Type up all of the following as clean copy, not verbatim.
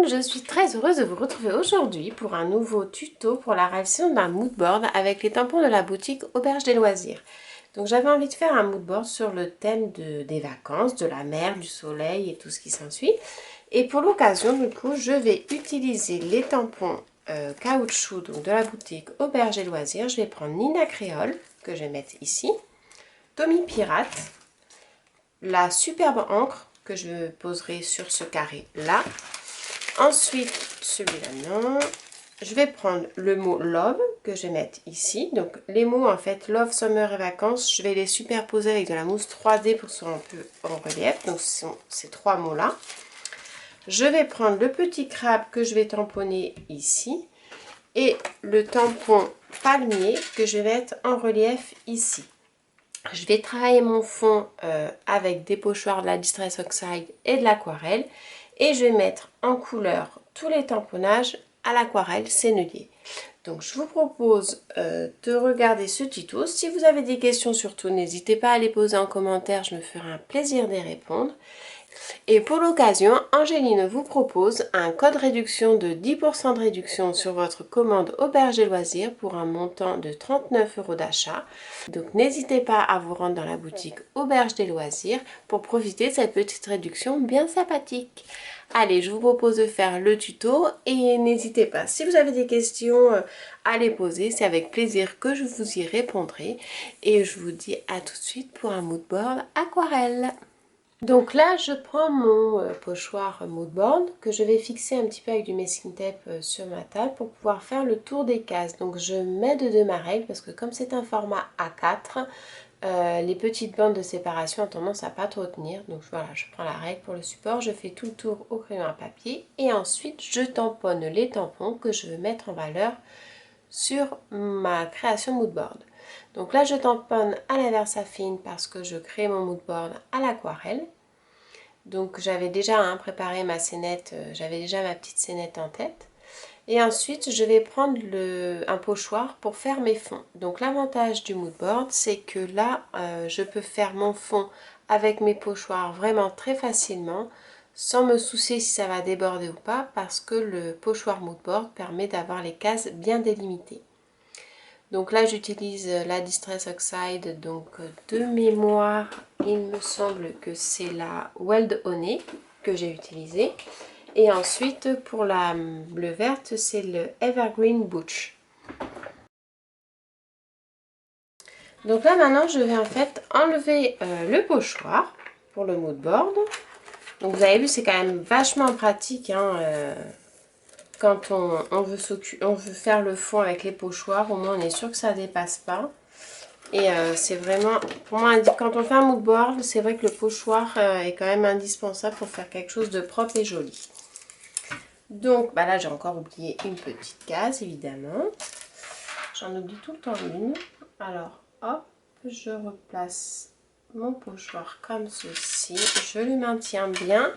je suis très heureuse de vous retrouver aujourd'hui pour un nouveau tuto pour la réalisation d'un mood board avec les tampons de la boutique Auberge des Loisirs. Donc j'avais envie de faire un mood board sur le thème des vacances, de la mer, du soleil et tout ce qui s'ensuit. Et pour l'occasion, du coup, je vais utiliser les tampons caoutchouc donc de la boutique Auberge des Loisirs. Je vais prendre Nina Créole, que je vais mettre ici, Tommy Pirate, la superbe encre que je poserai sur ce carré là. Ensuite, celui-là non. Je vais prendre le mot love que je vais mettre ici. Donc les mots en fait love, summer et vacances, je vais les superposer avec de la mousse 3D pour que ce soit un peu en relief. Donc ce sont ces trois mots là. Je vais prendre le petit crabe que je vais tamponner ici. Et le tampon palmier que je vais mettre en relief ici. Je vais travailler mon fond avec des pochoirs de la Distress Oxide et de l'aquarelle. Et je vais mettre en couleur tous les tamponnages à l'aquarelle sennelier. Donc je vous propose de regarder ce tuto. Si vous avez des questions surtout, n'hésitez pas à les poser en commentaire, je me ferai un plaisir d'y répondre. Et pour l'occasion, Angéline vous propose un code réduction de 10% de réduction sur votre commande Auberge des Loisirs pour un montant de 39 € d'achat. Donc n'hésitez pas à vous rendre dans la boutique Auberge des Loisirs pour profiter de cette petite réduction bien sympathique. Allez, je vous propose de faire le tuto et n'hésitez pas, si vous avez des questions à les poser, c'est avec plaisir que je vous y répondrai. Et je vous dis à tout de suite pour un mood board aquarelle. Donc là, je prends mon pochoir mood board que je vais fixer un petit peu avec du masking tape sur ma table pour pouvoir faire le tour des cases. Donc je mets de ma règle parce que comme c'est un format A4, les petites bandes de séparation ont tendance à pas trop tenir. Donc voilà, je prends la règle pour le support, je fais tout le tour au crayon à papier et ensuite je tamponne les tampons que je veux mettre en valeur sur ma création mood board. Donc là, je tamponne à la Versafine parce que je crée mon mood board à l'aquarelle. Donc j'avais déjà préparé ma scénette, j'avais déjà ma petite scénette en tête. Et ensuite, je vais prendre un pochoir pour faire mes fonds. Donc l'avantage du mood board, c'est que là, je peux faire mon fond avec mes pochoirs vraiment très facilement, sans me soucier si ça va déborder ou pas, parce que le pochoir mood board permet d'avoir les cases bien délimitées. Donc là, j'utilise la Distress Oxide, donc de mémoire, il me semble que c'est la Wild Honey que j'ai utilisée. Et ensuite, pour la bleu verte, c'est le Evergreen Butch. Donc là, maintenant, je vais en fait enlever le pochoir pour le mood board. Donc vous avez vu, c'est quand même vachement pratique, hein, quand on veut faire le fond avec les pochoirs, au moins on est sûr que ça ne dépasse pas. Et c'est vraiment, pour moi, quand on fait un mood board, c'est vrai que le pochoir est quand même indispensable pour faire quelque chose de propre et joli. Donc bah là j'ai encore oublié une petite case évidemment. J'en oublie tout le temps une. Alors hop, je replace mon pochoir comme ceci. Je le maintiens bien.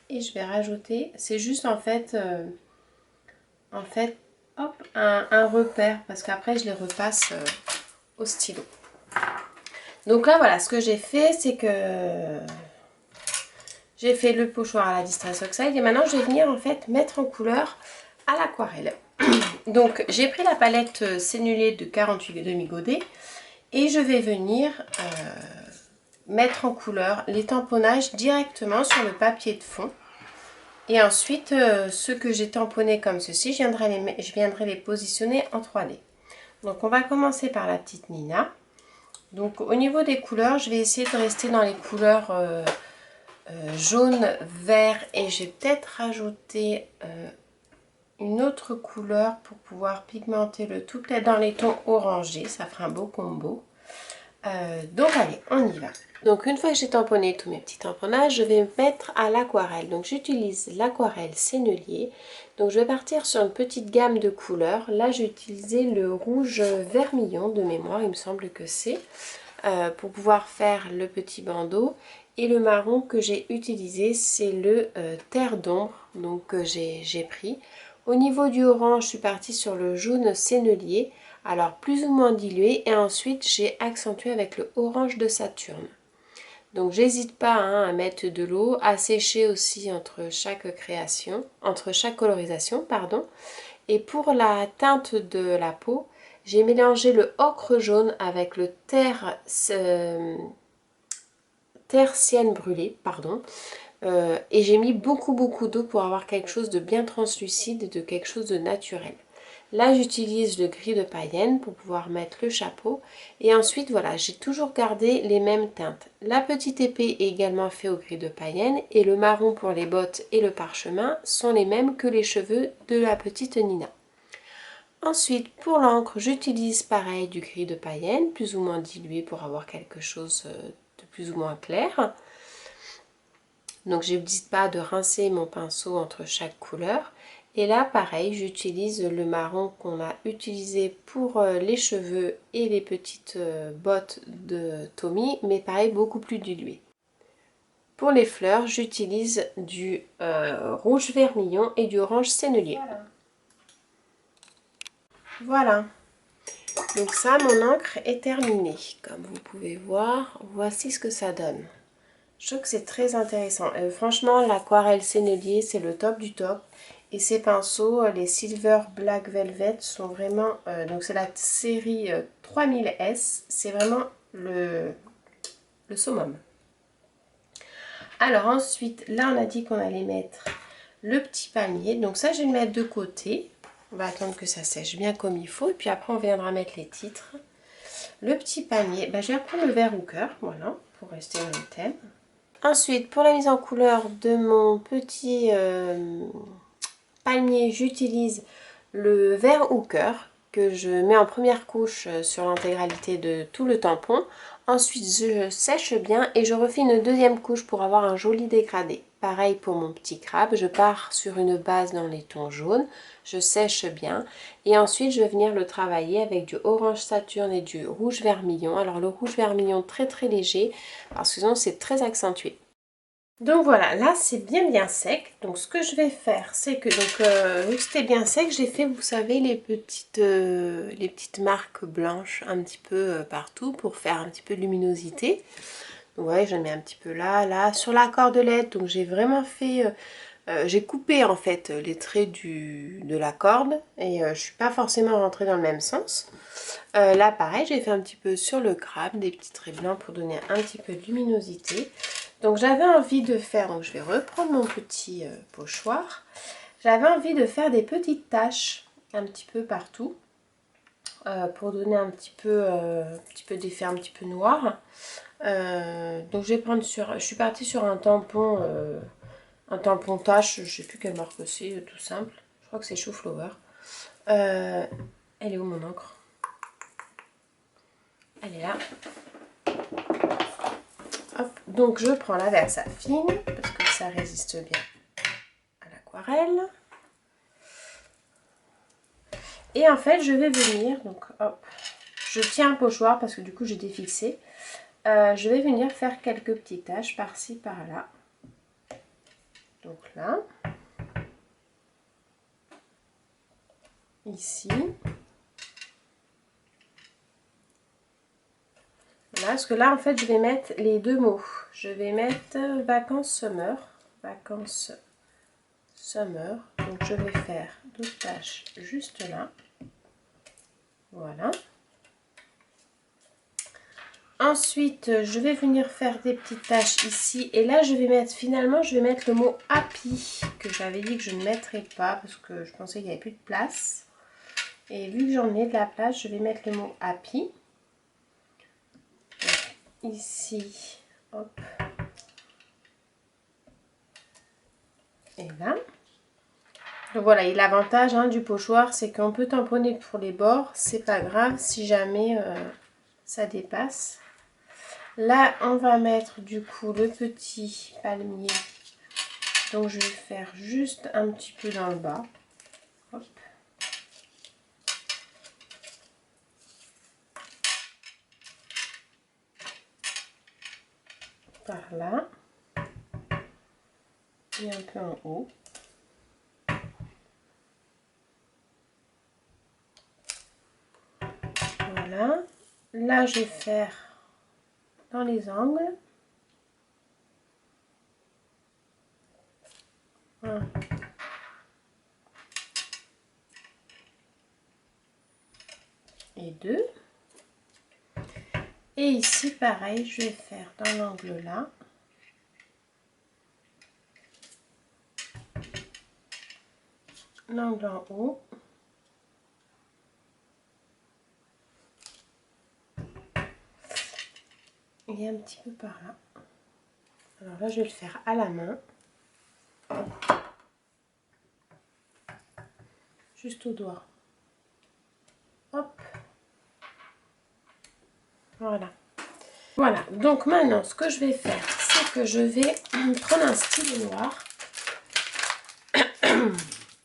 Et je vais rajouter, c'est juste en fait hop, un repère parce qu'après je les repasse au stylo. Donc là voilà, ce que j'ai fait, c'est que j'ai fait le pochoir à la Distress Oxide et maintenant je vais venir en fait mettre en couleur à l'aquarelle. Donc j'ai pris la palette Sennelier de 48 demi-godets et je vais venir mettre en couleur les tamponnages directement sur le papier de fond. Et ensuite, ceux que j'ai tamponnés comme ceci, je viendrai les positionner en 3D. Donc on va commencer par la petite Nina. Donc au niveau des couleurs, je vais essayer de rester dans les couleurs jaune, vert et j'ai peut-être rajouté une autre couleur pour pouvoir pigmenter le tout, peut-être dans les tons orangés, ça fera un beau combo. Donc allez, on y va. Donc une fois que j'ai tamponné tous mes petits tamponnages, je vais me mettre à l'aquarelle. Donc j'utilise l'aquarelle Sennelier. Donc je vais partir sur une petite gamme de couleurs. Là j'ai utilisé le rouge vermillon de mémoire, il me semble que c'est, pour pouvoir faire le petit bandeau. Et le marron que j'ai utilisé, c'est le terre d'ombre, donc que j'ai pris. Au niveau du orange, je suis partie sur le jaune Sennelier, alors plus ou moins dilué. Et ensuite, j'ai accentué avec le orange de Saturne. Donc j'hésite pas hein, à mettre de l'eau, à sécher aussi entre chaque création, entre chaque colorisation, pardon. Et pour la teinte de la peau, j'ai mélangé le ocre jaune avec le terre-sienne brûlée, pardon. Et j'ai mis beaucoup d'eau pour avoir quelque chose de bien translucide et de quelque chose de naturel. Là j'utilise le gris de païenne pour pouvoir mettre le chapeau. Et ensuite voilà, j'ai toujours gardé les mêmes teintes. La petite épée est également faite au gris de païenne. Et le marron pour les bottes et le parchemin sont les mêmes que les cheveux de la petite Nina. Ensuite pour l'encre, j'utilise pareil du gris de païenne, plus ou moins dilué pour avoir quelque chose de plus ou moins clair. Donc j'hésite pas de rincer mon pinceau entre chaque couleur. Et là pareil, j'utilise le marron qu'on a utilisé pour les cheveux et les petites bottes de Tommy, mais pareil beaucoup plus dilué. Pour les fleurs, j'utilise du rouge vermillon et du orange sennelier. Voilà. Donc ça, mon encre est terminée. Comme vous pouvez voir, voici ce que ça donne. Je trouve que c'est très intéressant. Franchement, l'aquarelle sennelier, c'est le top du top. Et ces pinceaux, les Silver Black Velvet, sont vraiment... donc c'est la série 3000S. C'est vraiment le summum. Alors ensuite, là on a dit qu'on allait mettre le petit palmier. Donc ça, je vais le mettre de côté. On va attendre que ça sèche bien comme il faut. Et puis après, on viendra mettre les titres. Le petit palmier, je vais reprendre le vert au cœur, voilà, pour rester dans le thème. Ensuite, pour la mise en couleur de mon petit palmier, j'utilise le vert hooker que je mets en première couche sur l'intégralité de tout le tampon. Ensuite, je sèche bien et je refais une deuxième couche pour avoir un joli dégradé. Pareil pour mon petit crabe, je pars sur une base dans les tons jaunes, je sèche bien et ensuite je vais venir le travailler avec du orange Saturne et du rouge vermillon. Alors le rouge vermillon très léger parce que sinon c'est très accentué. Donc voilà, là c'est bien sec. Donc ce que je vais faire, c'est que vu que c'était bien sec, j'ai fait, vous savez, les petites marques blanches un petit peu partout pour faire un petit peu de luminosité. Donc ouais, je mets un petit peu là, sur la cordelette. Donc j'ai vraiment fait, j'ai coupé en fait les traits de la corde et je suis pas forcément rentrée dans le même sens. Là pareil, j'ai fait un petit peu sur le crabe, des petits traits blancs pour donner un petit peu de luminosité. Donc j'avais envie de faire, donc je vais reprendre mon petit pochoir. J'avais envie de faire des petites taches un petit peu partout pour donner un petit peu d'effet un petit peu noir. Donc je vais prendre je suis partie sur un tampon tache, je sais plus quelle marque c'est, tout simple. Je crois que c'est Chou-Flower. Elle est où mon encre? Elle est là. Hop, donc je prends la Versa fine parce que ça résiste bien à l'aquarelle. Et en fait je vais venir, donc hop, je tiens un pochoir parce que du coup j'ai défixé. Je vais venir faire quelques petites taches par-ci par-là. Donc là, ici. Voilà, parce que là en fait je vais mettre les deux mots. Je vais mettre vacances summer. Vacances summer. Donc je vais faire deux taches juste là. Voilà. Ensuite je vais venir faire des petites taches ici. Et là je vais mettre, finalement je vais mettre le mot happy. Que j'avais dit que je ne mettrais pas parce que je pensais qu'il n'y avait plus de place. Et vu que j'en ai de la place, je vais mettre le mot happy. Ici, hop, et là. Donc voilà, et l'avantage du pochoir, c'est qu'on peut tamponner pour les bords, c'est pas grave si jamais ça dépasse. Là, on va mettre du coup le petit palmier, donc je vais faire juste un petit peu dans le bas. Hop. Par là, et un peu en haut. Voilà, là je vais faire dans les angles. 1 et 2. Et ici, pareil, je vais faire dans l'angle là. L'angle en haut. Et un petit peu par là. Alors là, je vais le faire à la main. Juste au doigt. Hop. Voilà. Voilà. Donc maintenant, ce que je vais faire, c'est que je vais prendre un stylo noir.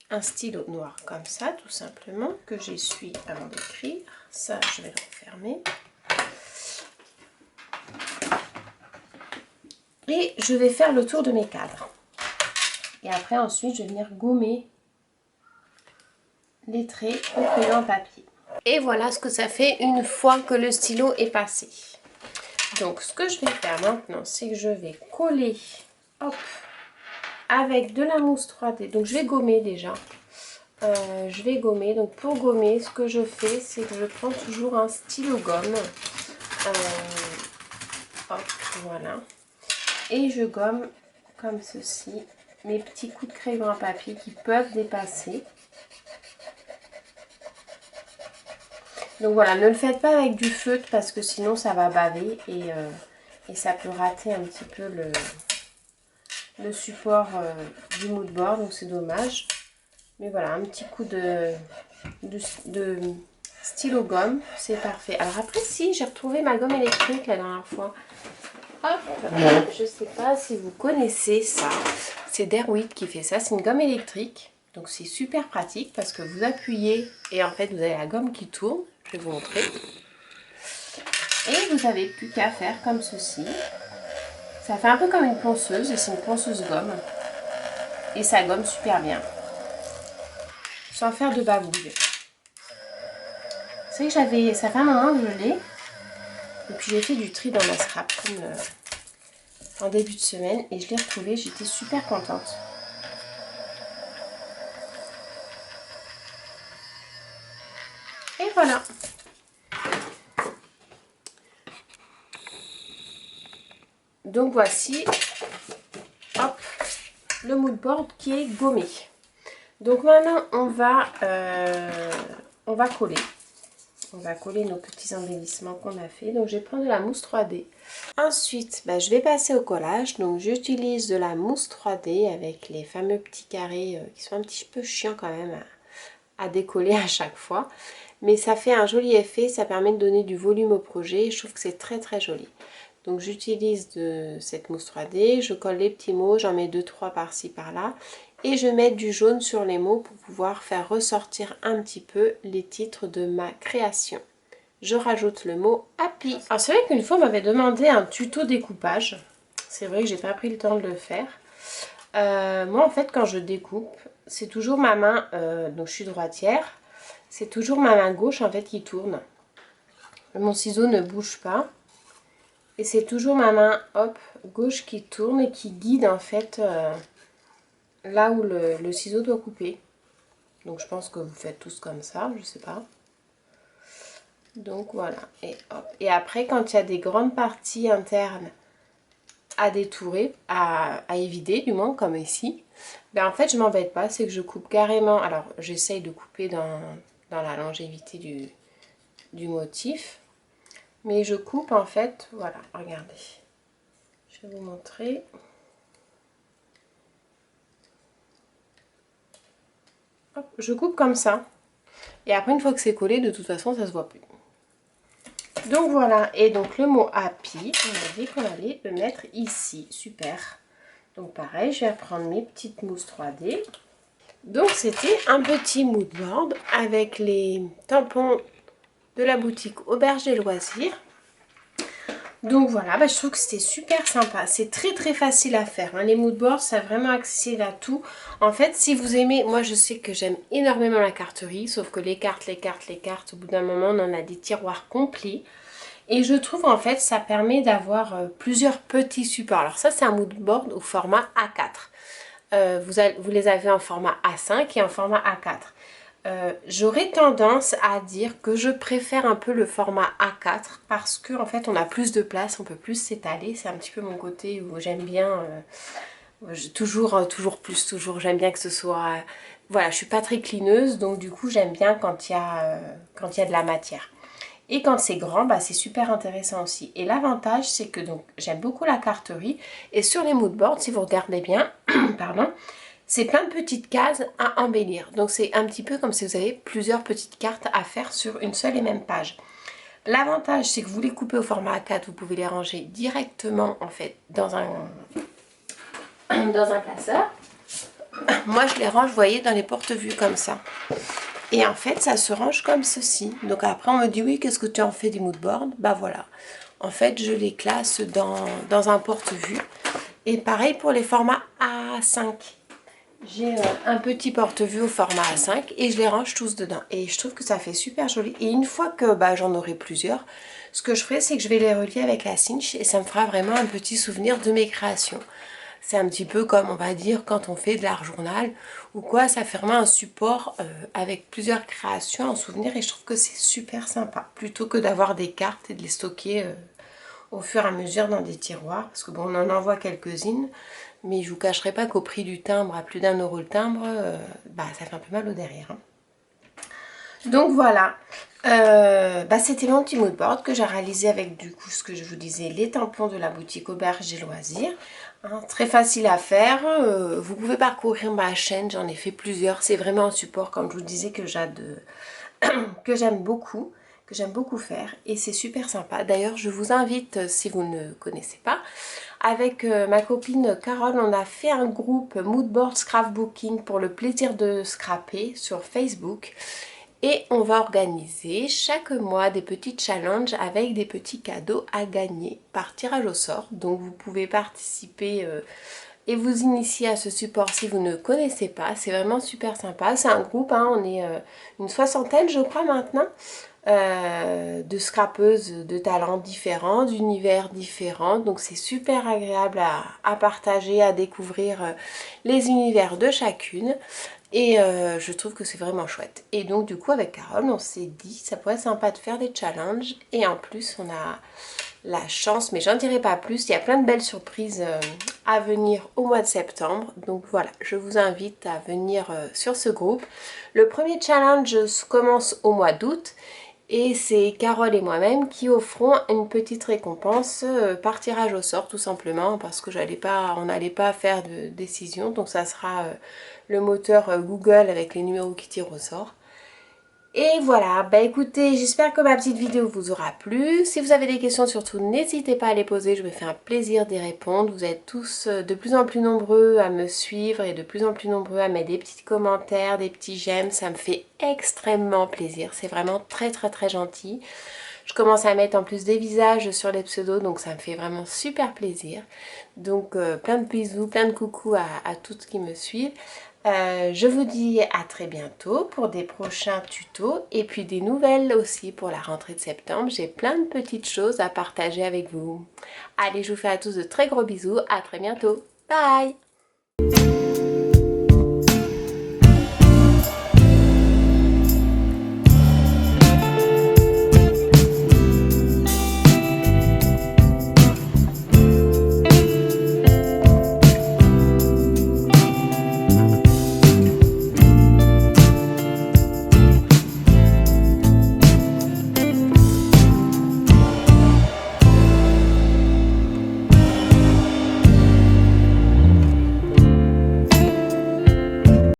Un stylo noir comme ça, tout simplement, que j'essuie avant d'écrire. Ça, je vais le refermer. Et je vais faire le tour de mes cadres. Et après, ensuite, je vais venir gommer les traits au crayon à papier. Et voilà ce que ça fait une fois que le stylo est passé. Donc, ce que je vais faire maintenant, c'est que je vais coller, hop, avec de la mousse 3D. Donc, je vais gommer déjà. Je vais gommer. Donc, pour gommer, ce que je fais, c'est que je prends toujours un stylo gomme. Hop, voilà. Et je gomme comme ceci mes petits coups de crayon à papier qui peuvent dépasser. Donc voilà, ne le faites pas avec du feutre parce que sinon ça va baver et ça peut rater un petit peu le support du mood board, donc c'est dommage. Mais voilà, un petit coup de stylo gomme, c'est parfait. Alors après, si, j'ai retrouvé ma gomme électrique la dernière fois. Hop, je sais pas si vous connaissez ça. C'est Derwit qui fait ça. C'est une gomme électrique. Donc c'est super pratique parce que vous appuyez et en fait vous avez la gomme qui tourne. Je vais vous montrer. Et vous n'avez plus qu'à faire comme ceci. Ça fait un peu comme une ponceuse et c'est une ponceuse gomme. Et ça gomme super bien. Sans faire de babouille. C'est que ça fait un moment que je l'ai. Et puis j'ai fait du tri dans ma scrap comme en début de semaine et je l'ai retrouvée, j'étais super contente. Et voilà. Donc voici, hop, le mood board qui est gommé. Donc maintenant on va coller. On va coller nos petits embellissements qu'on a fait. Donc je vais prendre de la mousse 3D. Ensuite, je vais passer au collage. Donc j'utilise de la mousse 3D avec les fameux petits carrés qui sont un petit peu chiants quand même à décoller à chaque fois. Mais ça fait un joli effet, ça permet de donner du volume au projet. Je trouve que c'est très très joli. Donc j'utilise de cette mousse 3D, je colle les petits mots, j'en mets 2-3 par-ci par-là. Et je mets du jaune sur les mots pour pouvoir faire ressortir un petit peu les titres de ma création. Je rajoute le mot happy. Alors c'est vrai qu'une fois on m'avait demandé un tuto découpage. C'est vrai que j'ai pas pris le temps de le faire. Moi en fait quand je découpe, c'est toujours ma main, donc je suis droitière, c'est toujours ma main gauche en fait qui tourne. Mon ciseau ne bouge pas. Et c'est toujours ma main hop, gauche qui tourne et qui guide en fait là où le ciseau doit couper. Donc je pense que vous faites tous comme ça, je sais pas. Donc voilà, et hop. Et après quand il y a des grandes parties internes à détourer, à évider du moins, comme ici, en fait je m'embête pas, c'est que je coupe carrément. Alors j'essaye de couper dans la longévité du motif. Mais je coupe en fait, voilà, regardez. Je vais vous montrer. Hop, je coupe comme ça. Et après, une fois que c'est collé, de toute façon, ça se voit plus. Donc voilà, et donc le mot happy, on a dit qu'on allait le mettre ici. Super. Donc pareil, je vais reprendre mes petites mousses 3D. Donc c'était un petit mood board avec les tampons de la boutique Auberge des Loisirs. Donc voilà, je trouve que c'était super sympa. C'est très très facile à faire. Les mood boards, c'est vraiment accessible à tout. En fait, si vous aimez, moi je sais que j'aime énormément la carterie. Sauf que les cartes, au bout d'un moment, on en a des tiroirs complets. Et je trouve en fait, ça permet d'avoir plusieurs petits supports. Alors ça, c'est un mood board au format A4. vous les avez en format A5 et en format A4. J'aurais tendance à dire que je préfère un peu le format A4 parce que en fait on a plus de place, on peut plus s'étaler. C'est un petit peu mon côté où j'aime bien toujours plus, j'aime bien que ce soit... voilà, je suis pas très clineuse, donc du coup j'aime bien quand il y a de la matière. Et quand c'est grand, bah, c'est super intéressant aussi. Et l'avantage, c'est que donc j'aime beaucoup la carterie. Et sur les moodboards, si vous regardez bien, pardon, c'est plein de petites cases à embellir. Donc c'est un petit peu comme si vous avez plusieurs petites cartes à faire sur une seule et même page. L'avantage, c'est que vous les coupez au format A4, vous pouvez les ranger directement en fait dans un classeur. Moi, je les range, vous voyez, dans les porte-vues comme ça. Et en fait, ça se range comme ceci. Donc après, on me dit, oui, qu'est-ce que tu en fais des moodboards? Bah voilà. En fait, je les classe dans un porte-vue. Et pareil pour les formats A5. J'ai un petit porte-vue au format A5 et je les range tous dedans. Et je trouve que ça fait super joli. Et une fois que bah, j'en aurai plusieurs, ce que je ferai, c'est que je vais les relier avec la cinch et ça me fera vraiment un petit souvenir de mes créations. C'est un petit peu comme, on va dire, quand on fait de l'art journal ou quoi, ça fait vraiment un support avec plusieurs créations en souvenir et je trouve que c'est super sympa. Plutôt que d'avoir des cartes et de les stocker au fur et à mesure dans des tiroirs. Parce que bon, on en envoie quelques-unes, mais je vous cacherai pas qu'au prix du timbre, à plus d'1 € le timbre, bah, ça fait un peu mal au derrière. Hein. Donc voilà, bah, c'était mon petit moodboard que j'ai réalisé avec du coup ce que je vous disais, les tampons de la boutique Auberge et Loisirs. Hein, très facile à faire, vous pouvez parcourir ma chaîne, j'en ai fait plusieurs, c'est vraiment un support comme je vous disais que j'aime beaucoup, faire et c'est super sympa. D'ailleurs je vous invite, si vous ne connaissez pas, avec ma copine Carole, on a fait un groupe Moodboard Scrapbooking pour le plaisir de scraper sur Facebook. Et on va organiser chaque mois des petits challenges avec des petits cadeaux à gagner par tirage au sort. Donc vous pouvez participer et vous initier à ce support si vous ne connaissez pas. C'est vraiment super sympa. C'est un groupe, hein, on est une 60aine je crois maintenant. De scrapeuses de talents différents, d'univers différents. Donc c'est super agréable à partager, à découvrir les univers de chacune. Et je trouve que c'est vraiment chouette. Et donc du coup avec Carole on s'est dit ça pourrait être sympa de faire des challenges. Et en plus on a la chance, mais j'en dirai pas plus, il y a plein de belles surprises à venir au mois de septembre. Donc voilà, je vous invite à venir sur ce groupe. Le premier challenge commence au mois d'août. Et c'est Carole et moi-même qui offrons une petite récompense par tirage au sort tout simplement parce que on n'allait pas faire de décision. Donc ça sera le moteur Google avec les numéros qui tirent au sort. Et voilà, bah écoutez, j'espère que ma petite vidéo vous aura plu. Si vous avez des questions, surtout n'hésitez pas à les poser, je me fais un plaisir d'y répondre. Vous êtes tous de plus en plus nombreux à me suivre et de plus en plus nombreux à mettre des petits commentaires, des petits j'aime. Ça me fait extrêmement plaisir, c'est vraiment très très très gentil. Je commence à mettre en plus des visages sur les pseudos, donc ça me fait vraiment super plaisir. Donc plein de bisous, plein de coucou à toutes qui me suivent. Je vous dis à très bientôt pour des prochains tutos et puis des nouvelles aussi pour la rentrée de septembre. J'ai plein de petites choses à partager avec vous. Allez, je vous fais à tous de très gros bisous. À très bientôt. Bye!